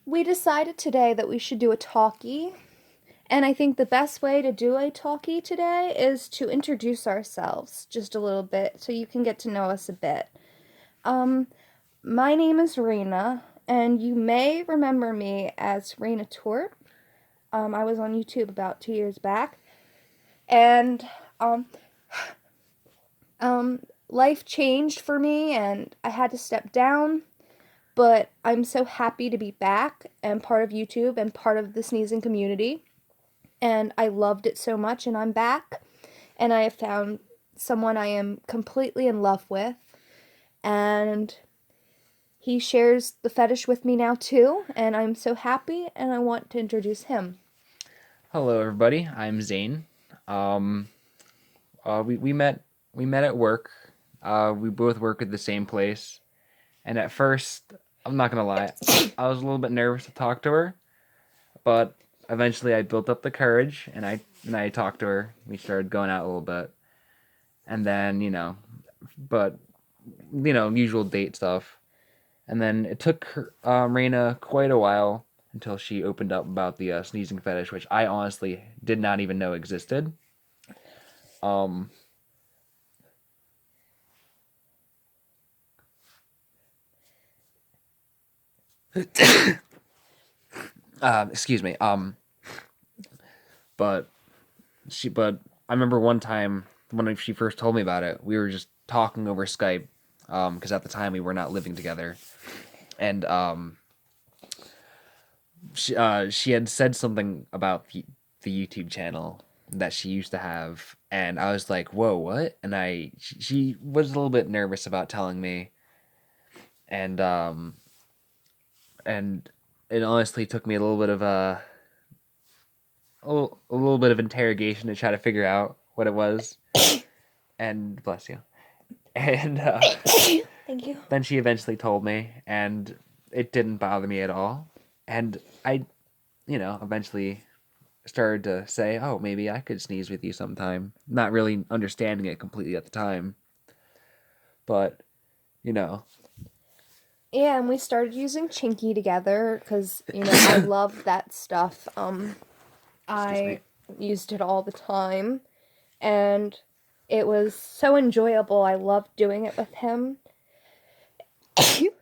We decided today that we should do a talkie, and I think the best way to do a talkie today is to introduce ourselves just a little bit so you can get to know us a bit. Um, my name is Raina, and you may remember me as Raina Tort. I was on YouTube about 2 years back, and um, life changed for me, and I had to step down. But I'm so happy to be back and part of YouTube and part of the sneezing community. And I loved it so much, and I'm back. And I have found someone I am completely in love with. And he shares the fetish with me now, too. And I'm so happy, and I want to introduce him. Hello, everybody. I'm Zane. Um, we met at work. We both work at the same place, and at first, I'm not gonna lie, I was a little bit nervous to talk to her, but eventually, I built up the courage, and I talked to her. We started going out a little bit, and then but usual date stuff, and then it took her, Raina quite a while until she opened up about the sneezing fetish, which I honestly did not even know existed. Um, excuse me. But but I remember one time when she first told me about it, we were just talking over Skype, because at the time we were not living together, and she had said something about the YouTube channel that she used to have, and I was like, "Whoa, what?" And she was a little bit nervous about telling me, and and it honestly took me a little bit of interrogation to try to figure out what it was. And bless you. And Thank you. then she eventually told me, and it didn't bother me at all. And I, eventually started to say, oh, maybe I could sneeze with you sometime. Not really understanding it completely at the time, but you know, Yeah, and we started using Chinky together because, I love that stuff. excuse I me. used it all the time, and it was so enjoyable. I loved doing it with him. Bless you.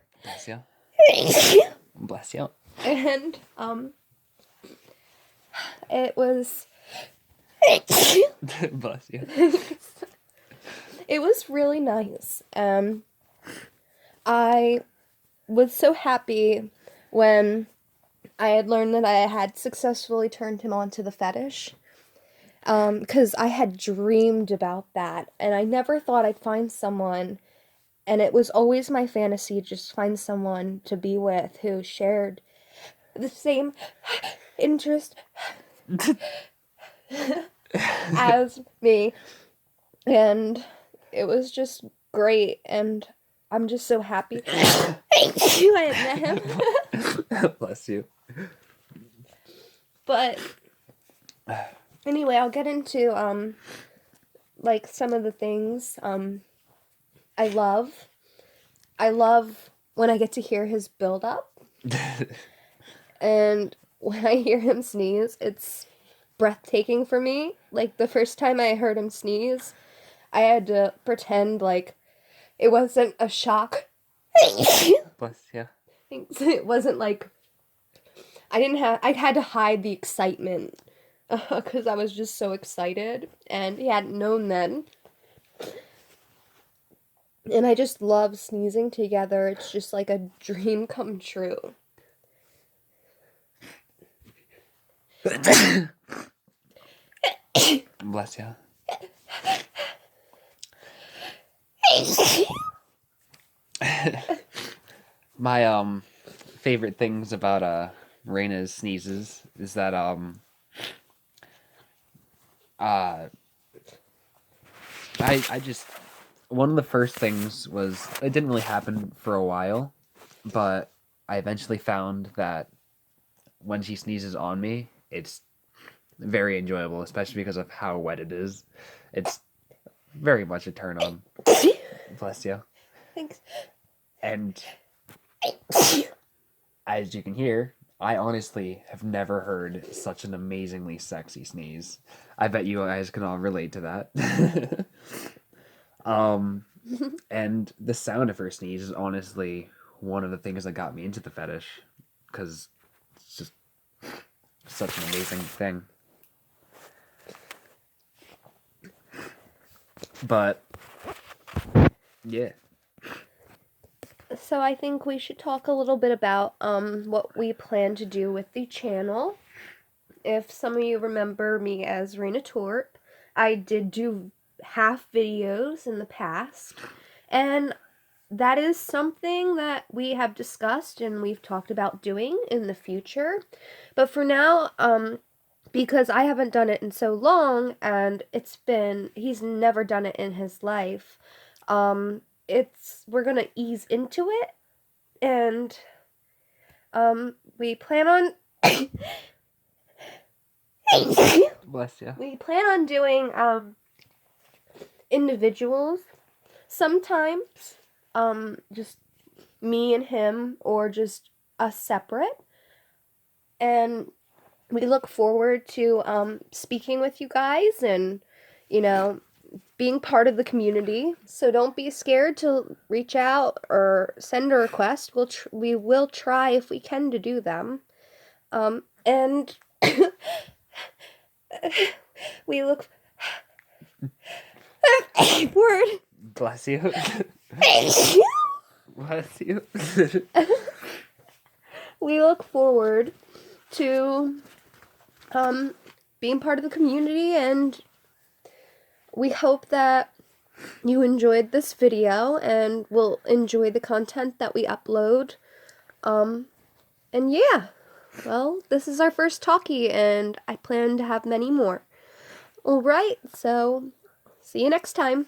Bless you. And it was Bless you. it was really nice. I was so happy when I had learned that I had successfully turned him on to the fetish. Because I had dreamed about that, and I never thought I'd find someone, and it was always my fantasy to just find someone to be with who shared the same interest as me. And it was just great, and I'm just so happy I had met him. Bless you. But anyway, I'll get into like some of the things I love. I love when I get to hear his build up, and when I hear him sneeze, it's breathtaking for me. Like the first time I heard him sneeze, I had to pretend like it wasn't a shock. Bless you. It wasn't like I had to hide the excitement because I was just so excited, and he hadn't known then. And I just love sneezing together. It's just like a dream come true. Bless you. My favorite things about Reina's sneezes is that uh I just one of the first things was it didn't really happen for a while, but I eventually found that when she sneezes on me, it's very enjoyable, especially because of how wet it is. It's very much a turn on. Bless you. Thanks. And as you can hear, I honestly have never heard such an amazingly sexy sneeze. I bet you guys can all relate to that. um, and the sound of her sneeze is honestly one of the things that got me into the fetish, because it's just such an amazing thing. But yeah, So I think we should talk a little bit about what we plan to do with the channel. If some of you remember me as Raina Tort, I did do half videos in the past, and that is something that we have discussed and we've talked about doing in the future. But for now, because I haven't done it in so long, and he's never done it in his life, we're gonna ease into it, and we plan on bless you. we plan on doing individuals sometimes, just me and him, or just us separate. And we look forward to speaking with you guys and, you know, being part of the community. So don't be scared to reach out or send a request. We will try if we can to do them. And we look word. Bless you. Bless you. We look forward to being part of the community, and we hope that you enjoyed this video and will enjoy the content that we upload. And yeah, well, this is our first talkie, and I plan to have many more. Alright, so see you next time.